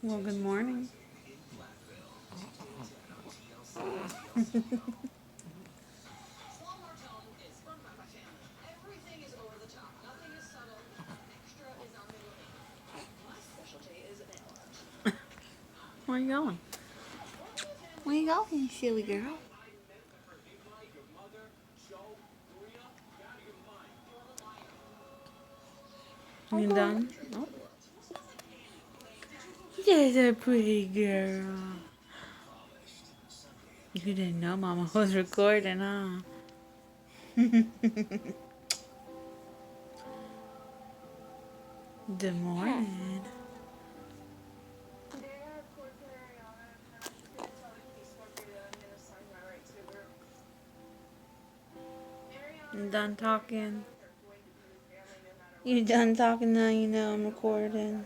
Well, good morning. Where you going? Where you going, you silly girl? You done? Oh. There's a pretty girl. You didn't know Mama was recording, huh? Good morning. You done talking? You done talking now? You know I'm recording.